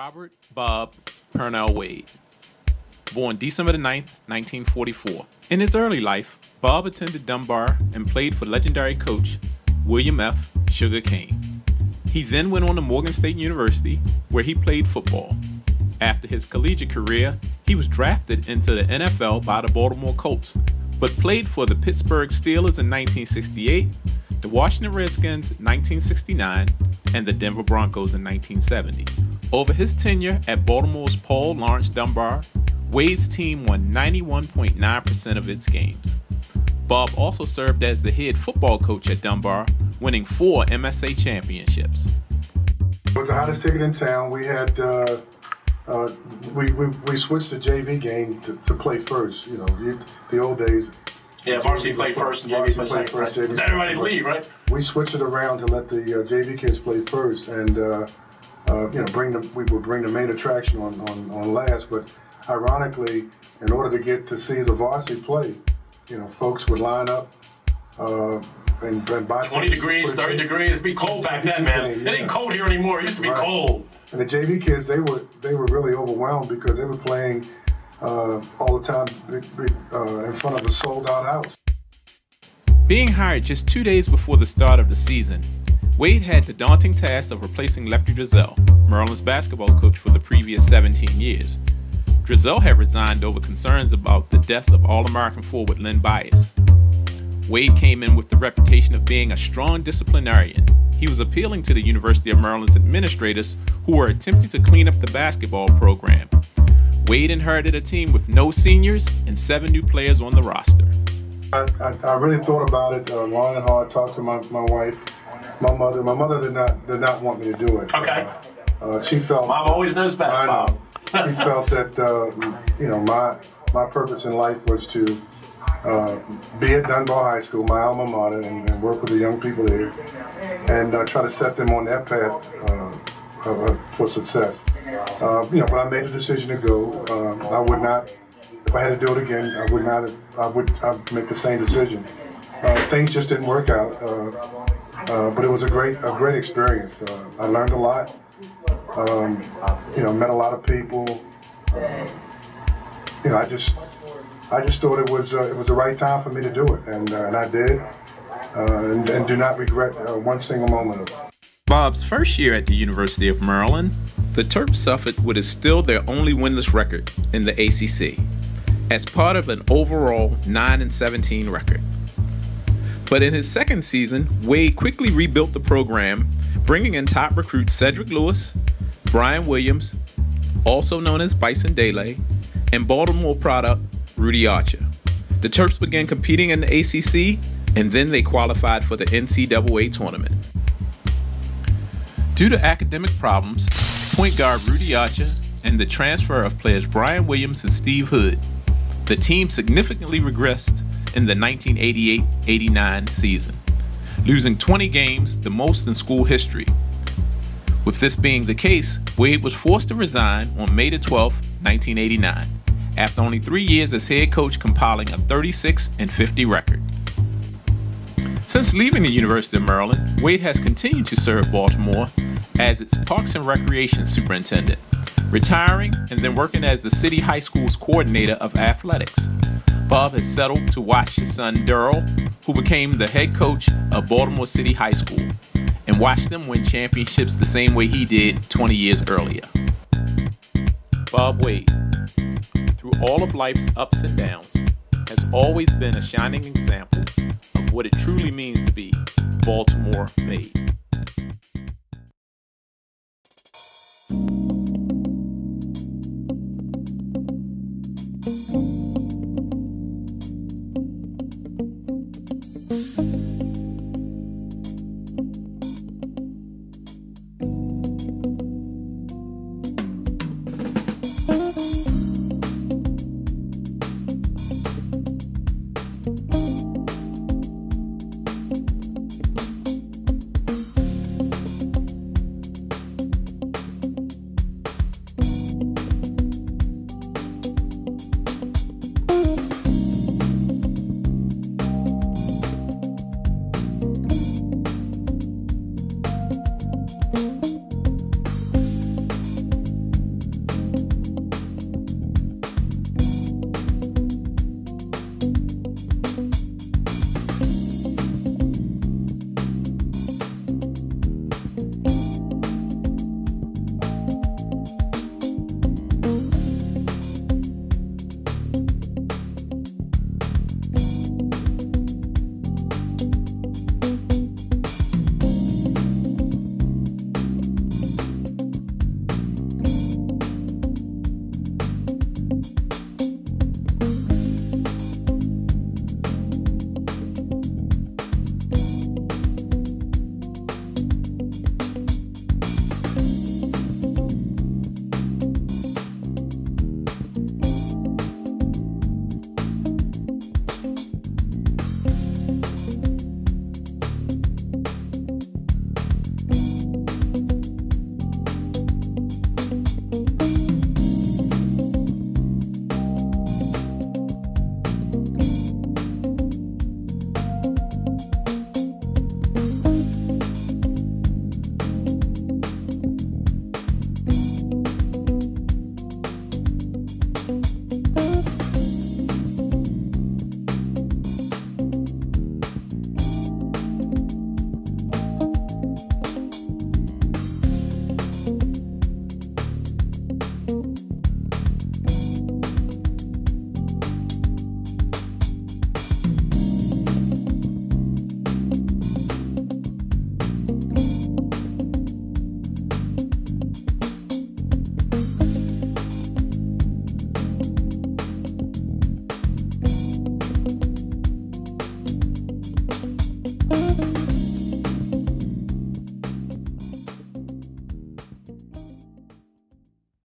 Robert Bob Pernell Wade. Born December 9th, 1944. In his early life, Bob attended Dunbar and played for legendary coach William F. Sugar Kane. He then went on to Morgan State University, where he played football. After his collegiate career, he was drafted into the NFL by the Baltimore Colts, but played for the Pittsburgh Steelers in 1968, the Washington Redskins in 1969, and the Denver Broncos in 1970. Over his tenure at Baltimore's Paul Laurence Dunbar, Wade's team won 91.9% of its games. Bob also served as the head football coach at Dunbar, winning 4 MSA Championships. It was the hottest ticket in town. We had we switched the JV game to play first. You know, the old days. Yeah, varsity played first and JV played second. Right? Let everybody leave, right? We switched it around to let the JV kids play first, and you know, we would bring the main attraction on last. But ironically, in order to get to see the varsity play, you know, folks would line up and buy 20 degrees, 30 degrees. It'd be cold back then, man. It ain't cold here anymore. It used to be cold. And the JV kids, they were really overwhelmed because they were playing all the time in front of a sold-out house. Being hired just 2 days before the start of the season, Wade had the daunting task of replacing Lefty Driesell, Maryland's basketball coach for the previous 17 years. Driesell had resigned over concerns about the death of All-American forward Len Bias. Wade came in with the reputation of being a strong disciplinarian. He was appealing to the University of Maryland's administrators who were attempting to clean up the basketball program. Wade inherited a team with no seniors and 7 new players on the roster. I really thought about it long and hard. Talked to my wife, my mother. My mother did not want me to do it. Okay. She felt. Mom always knows best, Bob. She felt that you know, my purpose in life was to be at Dunbar High School, my alma mater, and work with the young people there, and try to set them on that path for success. You know, but I made the decision to go. I would not, if I had to do it again, I'd make the same decision. Things just didn't work out, but it was a great experience. I learned a lot. You know, met a lot of people. You know, I just thought it was the right time for me to do it, and I did, and do not regret one single moment of it. Bob's first year at the University of Maryland, the Terps suffered what is still their only winless record in the ACC, as part of an overall 9-17 record. But in his second season, Wade quickly rebuilt the program, bringing in top recruits Cedric Lewis, Brian Williams, also known as Bison Dele, and Baltimore product Rudy Archer. The Terps began competing in the ACC, and then they qualified for the NCAA tournament. Due to academic problems, point guard Rudy Archer, and the transfer of players Brian Williams and Steve Hood, the team significantly regressed in the 1988-89 season, losing 20 games, the most in school history. With this being the case, Wade was forced to resign on May 12, 1989, after only 3 years as head coach, compiling a 36-50 record. Since leaving the University of Maryland, Wade has continued to serve Baltimore as its Parks and Recreation Superintendent, retiring and then working as the city high school's coordinator of athletics. Bob has settled to watch his son Daryl, who became the head coach of Baltimore City High School, and watch them win championships the same way he did 20 years earlier. Bob Wade, through all of life's ups and downs, has always been a shining example of what it truly means to be Baltimore made.